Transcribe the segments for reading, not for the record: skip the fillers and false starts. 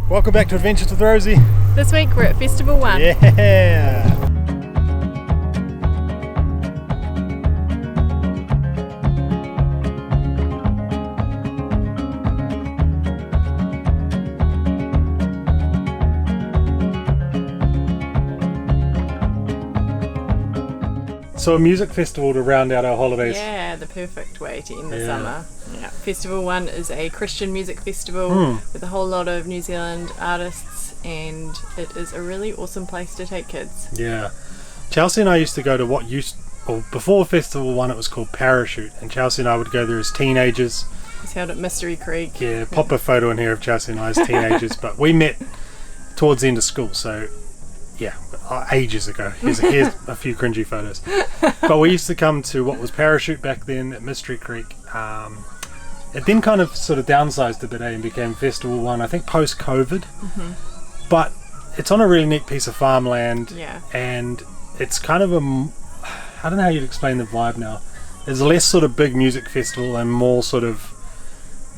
Welcome back to Adventures with Rosie. This week we're at Festival 1. Yeah! So a music festival to round out our holidays. Yeah, the perfect way to end the summer. Yeah. Festival 1 is a Christian music festival with a whole lot of New Zealand artists, and it is a really awesome place to take kids. Yeah. Chelsea and I used to go to before Festival 1 it was called Parachute, and Chelsea and I would go there as teenagers. It's held at Mystery Creek. Yeah, pop a photo in here of Chelsea and I as teenagers, but we met towards the end of school, so yeah, ages ago. Here's a few cringy photos. But we used to come to what was Parachute back then at Mystery Creek. It then kind of sort of downsized a bit and became Festival 1, I think post-COVID. Mm-hmm. But it's on a really neat piece of farmland. Yeah. And it's kind of I don't know how you'd explain the vibe now. There's less sort of big music festival and more sort of,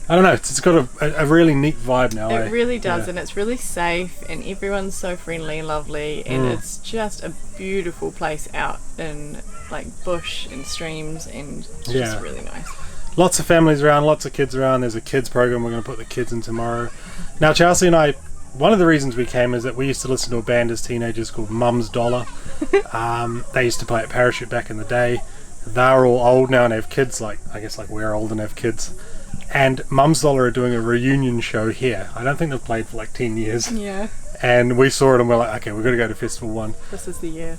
I don't know, it's got a really neat vibe now. It really does, and it's really safe, and everyone's so friendly and lovely, and it's just a beautiful place out in like bush and streams, and it's just really nice. Lots of families around, lots of kids around. There's a kids program we're going to put the kids in tomorrow. Now Chelsea and I, one of the reasons we came is that we used to listen to a band as teenagers called Mum's Dollar. They used to play at Parachute back in the day. They're all old now and have kids, like we're old and have kids. And Mum's Dollar are doing a reunion show here. I don't think they've played for like 10 years. Yeah. And we saw it and we're like, okay, we've got to go to Festival 1. This is the year.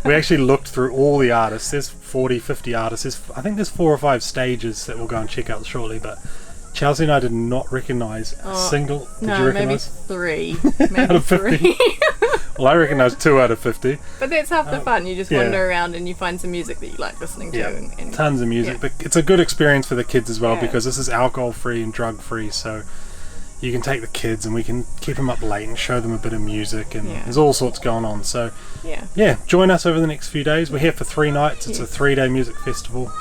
We actually looked through all the artists. There's 40, 50 artists. I think there's 4 or 5 stages that we'll go and check out shortly. But Chelsea and I did not recognise a single. Did you recognise? Maybe 3. Maybe out of 50. 3. Well, I recognised 2 out of 50. But that's half the fun. You just wander around and you find some music that you like listening to. And tons of music. But it's a good experience for the kids as well because this is alcohol free and drug free. So you can take the kids and we can keep them up late and show them a bit of music, and there's all sorts going on. So join us over the next few days. We're here for 3 nights. It's a 3-day music festival.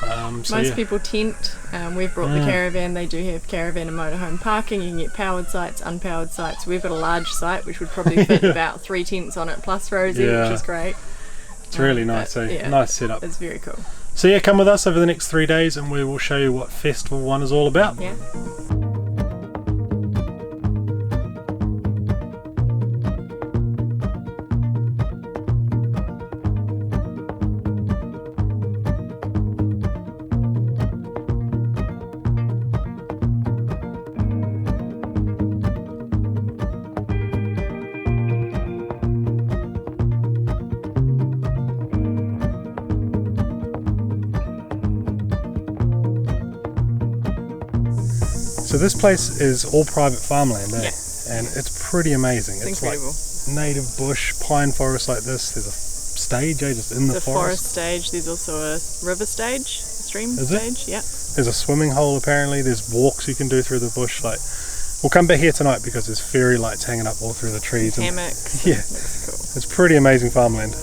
Most people tent. We've brought the caravan. They do have caravan and motorhome parking. You can get powered sites, unpowered sites. We've got a large site which would probably fit about 3 tents on it plus Rosie, which is great. It's really nice. Nice setup. It's very cool. So come with us over the next 3 days and we will show you what Festival 1 is all about. Yeah. So this place is all private farmland, eh? Yeah. And it's pretty amazing. It's incredible. Like native bush, pine forest like this. There's a stage, just in the forest. There's a forest stage. There's also a river stage, a stream stage. Yeah. There's a swimming hole apparently. There's walks you can do through the bush. Like, we'll come back here tonight because there's fairy lights hanging up all through the trees. Hammocks. Yeah. Looks cool. It's pretty amazing farmland.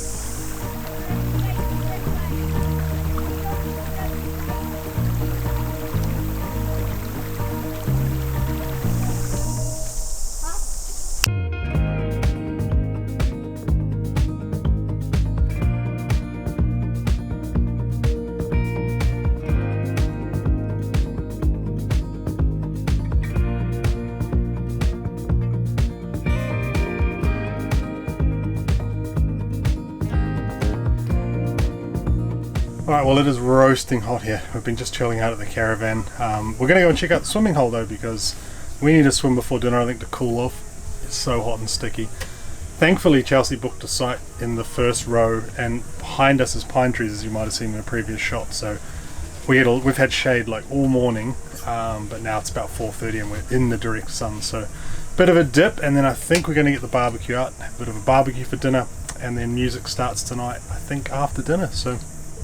Alright, well it is roasting hot here. We've been just chilling out at the caravan. We're going to go and check out the swimming hole though because we need to swim before dinner, I think, to cool off. It's so hot and sticky. Thankfully Chelsea booked a site in the first row and behind us is pine trees, as you might have seen in a previous shot. So we've had shade like all morning, but now it's about 4:30 and we're in the direct sun. So bit of a dip, and then I think we're going to get the barbecue out, have a bit of a barbecue for dinner, and then music starts tonight, I think, after dinner. So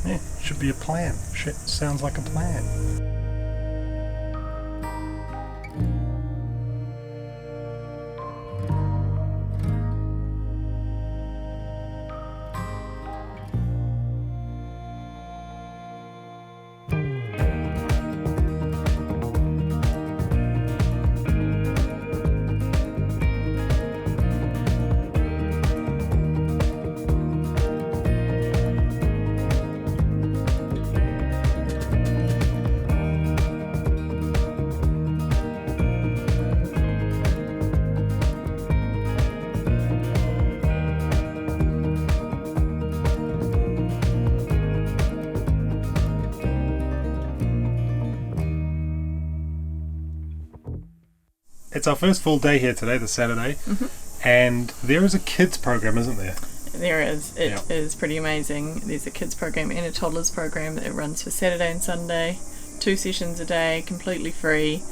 yeah, should be a plan. Shit, sounds like a plan. it's our first full day here today, the Saturday, and there is a kids program, isn't there? There is. It is pretty amazing. There's a kids program and a toddlers program that runs for Saturday and Sunday. 2 sessions a day, completely free.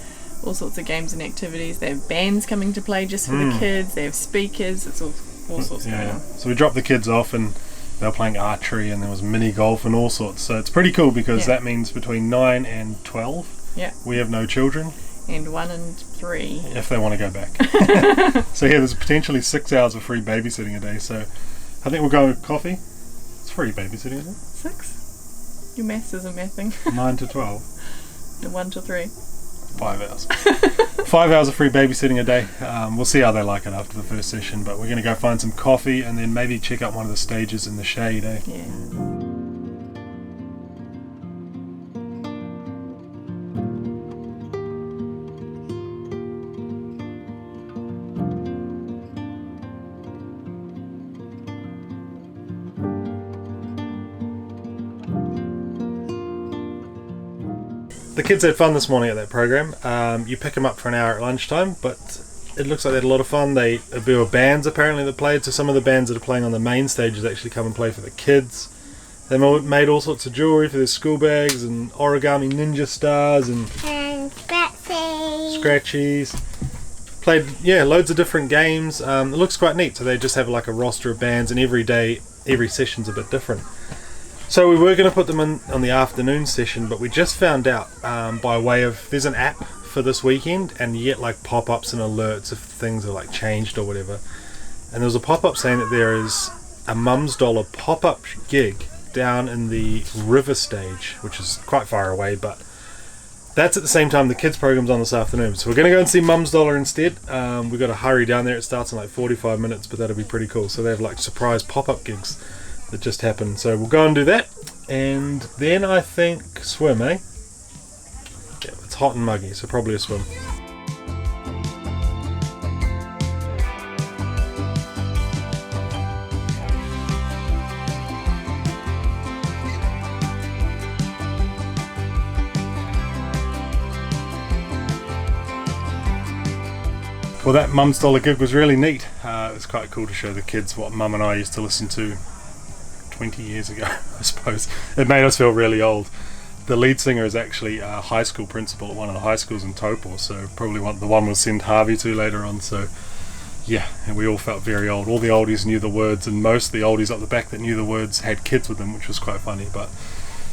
All sorts of games and activities. They have bands coming to play just for the kids. They have speakers. It's all sorts going on. So we dropped the kids off and they were playing archery and there was mini golf and all sorts. So it's pretty cool because that means between 9 and 12 we have no children. And 1 and 3. If they want to go back. So there's potentially 6 hours of free babysitting a day. So I think we'll go with coffee. It's free babysitting, isn't it? 6? Your maths isn't mathing. 9 to 12. 1 to 3. 5 hours. 5 hours of free babysitting a day. We'll see how they like it after the first session, but we're going to go find some coffee and then maybe check out one of the stages in the shade, eh? Yeah. The kids had fun this morning at that program. You pick them up for an hour at lunchtime, but it looks like they had a lot of fun. There were bands apparently that played, so some of the bands that are playing on the main stages actually come and play for the kids. They made all sorts of jewellery for their school bags and origami ninja stars and scratchies. Played loads of different games. It looks quite neat. So they just have like a roster of bands, and every day, every session's a bit different. So we were going to put them in on the afternoon session, but we just found out by way of, there's an app for this weekend and you get like pop-ups and alerts if things are like changed or whatever. And there was a pop-up saying that there is a Mum's Dollar pop-up gig down in the river stage, which is quite far away, but that's at the same time the kids program's on this afternoon. So we're going to go and see Mum's Dollar instead. We've got to hurry down there. It starts in like 45 minutes, but that'll be pretty cool. So they have like surprise pop-up gigs that just happened. So we'll go and do that, and then I think swim, eh? Yeah, it's hot and muggy, so probably a swim. Well, that Mum's Dollar gig was really neat. It was quite cool to show the kids what Mum and I used to listen to 20 years ago, I suppose. It made us feel really old. The lead singer is actually a high school principal at one of the high schools in Taupo, so probably the one we'll send Harvey to later on. So yeah, and we all felt very old. All the oldies knew the words, and most of the oldies up the back that knew the words had kids with them, which was quite funny. But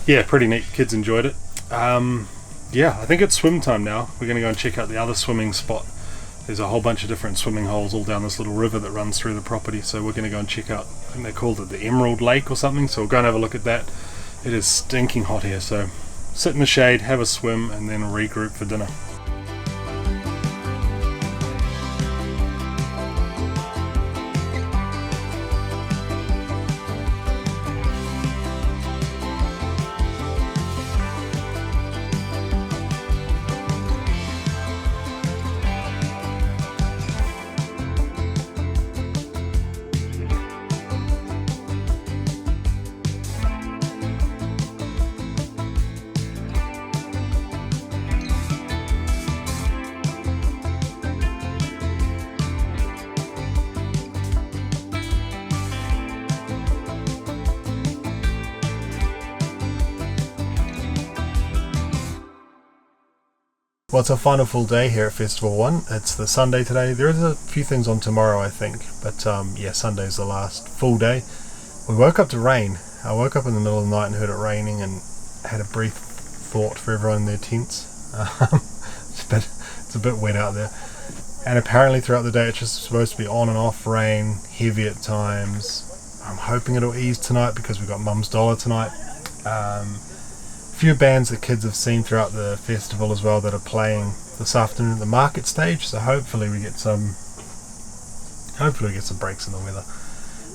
yeah, pretty neat. Kids enjoyed it. I think it's swim time now. We're going to go and check out the other swimming spot. There's a whole bunch of different swimming holes all down this little river that runs through the property, so we're going to go and check out, I think they called it the Emerald Lake or something, so we'll go and have a look at that. It is stinking hot here, so sit in the shade, have a swim, and then regroup for dinner. Well, it's our final full day here at Festival 1. It's the Sunday today. There is a few things on tomorrow, I think, but Sunday's the last full day. We woke up to rain. I woke up in the middle of the night and heard it raining and had a brief thought for everyone in their tents. It's a bit wet out there. And apparently throughout the day it's just supposed to be on and off rain, heavy at times. I'm hoping it'll ease tonight because we've got Mum's Dollar tonight. Few bands that kids have seen throughout the festival as well that are playing this afternoon at the market stage, so hopefully we get some breaks in the weather.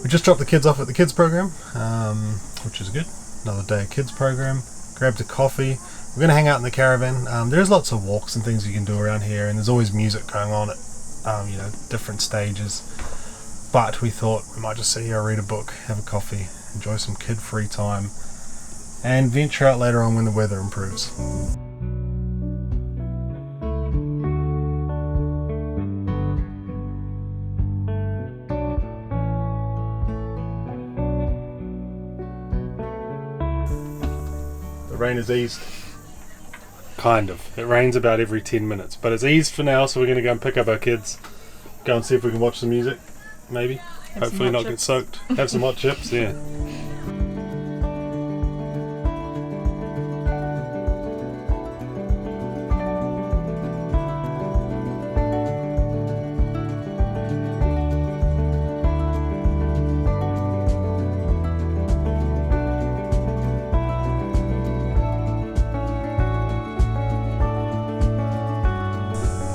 We just dropped the kids off at the kids program, which is good. Another day of kids program. Grabbed a coffee. We're going to hang out in the caravan. There's lots of walks and things you can do around here, and there's always music going on at different stages, but we thought we might just sit here, read a book, have a coffee, enjoy some kid free time, and venture out later on when the weather improves. rain has eased. Kind of. It rains about every 10 minutes, but it's eased for now, so we're going to go and pick up our kids, go and see if we can watch some music, maybe. Hopefully not get soaked. Have some hot chips, yeah.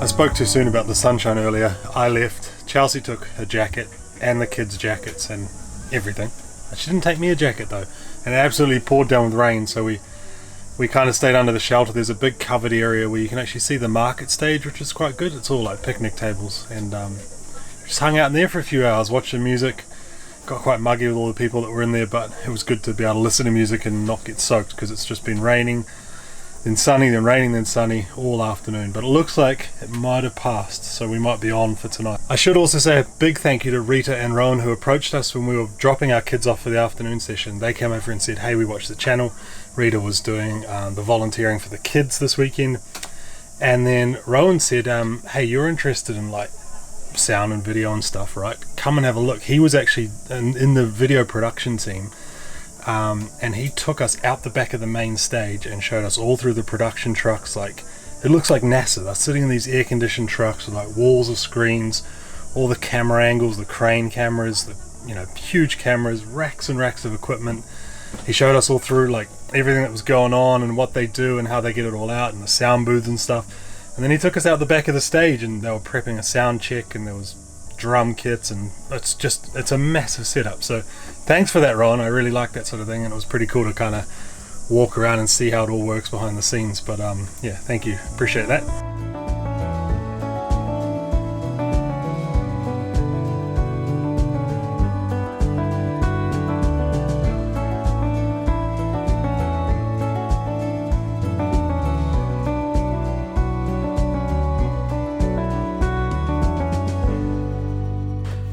I spoke too soon about the sunshine earlier. I left. Chelsea took her jacket and the kids' jackets and everything. She didn't take me a jacket though, and it absolutely poured down with rain, so we kind of stayed under the shelter. There's a big covered area where you can actually see the market stage, which is quite good. It's all like picnic tables, and just hung out in there for a few hours, watched the music. Got quite muggy with all the people that were in there, but it was good to be able to listen to music and not get soaked, because it's just been raining, then sunny, then raining, then sunny all afternoon. But it looks like it might have passed, so we might be on for tonight. I should also say a big thank you to Rita and Rowan, who approached us when we were dropping our kids off for the afternoon session. They came over and said, hey, we watched the channel. Rita was doing the volunteering for the kids this weekend, and then Rowan said, hey, you're interested in like sound and video and stuff, right? Come and have a look. He was actually in the video production team. And he took us out the back of the main stage and showed us all through the production trucks. Like, it looks like NASA. They're sitting in these air-conditioned trucks with like walls of screens, all the camera angles, the crane cameras, the huge cameras, racks and racks of equipment. He showed us all through like everything that was going on and what they do and how they get it all out, and the sound booths and stuff. And then he took us out the back of the stage, and they were prepping a sound check, and there was drum kits, and it's a massive setup. So thanks for that, Ron. I really like that sort of thing, and it was pretty cool to kind of walk around and see how it all works behind the scenes. But yeah, thank you, appreciate that.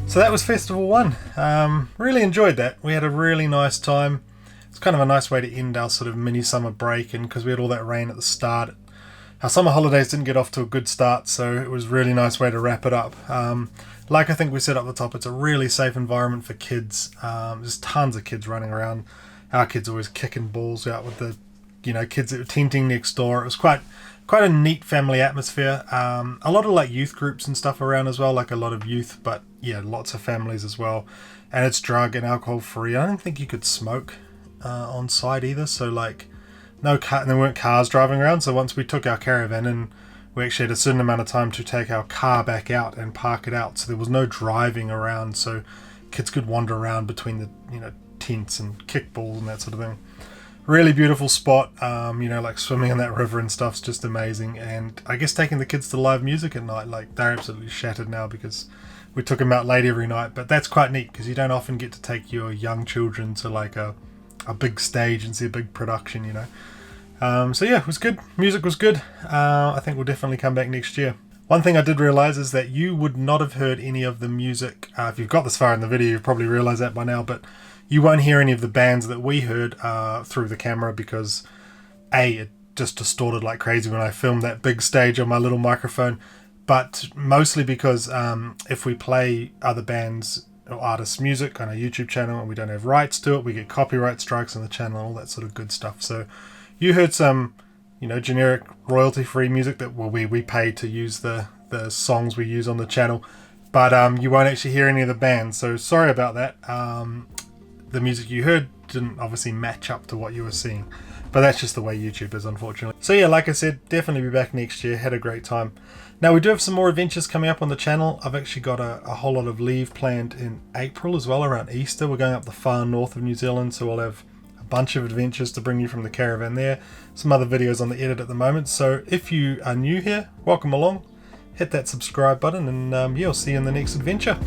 So that was Festival 1. Really enjoyed that. We had a really nice time. It's kind of a nice way to end our sort of mini summer break, and because we had all that rain at the start, our summer holidays didn't get off to a good start, so it was a really nice way to wrap it up. Like I think we said up the top, it's a really safe environment for kids. There's tons of kids running around. Our kids always kicking balls out with the kids that were tenting next door. It was quite a neat family atmosphere. A lot of like youth groups and stuff around as well, like a lot of youth, but yeah, lots of families as well. And it's drug and alcohol free. I don't think you could smoke on site either, so like no car, and there weren't cars driving around. So once we took our caravan in, we actually had a certain amount of time to take our car back out and park it out, so there was no driving around, so kids could wander around between the tents and kickballs and that sort of thing. Really beautiful spot, like swimming in that river and stuff's just amazing. And I guess taking the kids to live music at night, like they're absolutely shattered now because we took them out late every night. But that's quite neat because you don't often get to take your young children to like a big stage and see a big production, So yeah, it was good. Music was good. I think we'll definitely come back next year. One thing I did realise is that you would not have heard any of the music. If you've got this far in the video, you've probably realised that by now, but you won't hear any of the bands that we heard through the camera because it just distorted like crazy when I filmed that big stage on my little microphone, but mostly because if we play other bands or artists' music on our YouTube channel and we don't have rights to it, we get copyright strikes on the channel and all that sort of good stuff. So you heard some generic royalty-free music that we pay to use the songs we use on the channel, but you won't actually hear any of the bands, so sorry about that. The music you heard didn't obviously match up to what you were seeing, but that's just the way YouTube is, unfortunately. So yeah, like I said, definitely be back next year. Had a great time. Now we do have some more adventures coming up on the channel. I've actually got a whole lot of leave planned in April as well, around Easter. We're going up the far north of New Zealand, so we'll have a bunch of adventures to bring you from the caravan there. Some other videos on the edit at the moment, so if you are new here, welcome along. Hit that subscribe button, and yeah, I'll see you in the next adventure.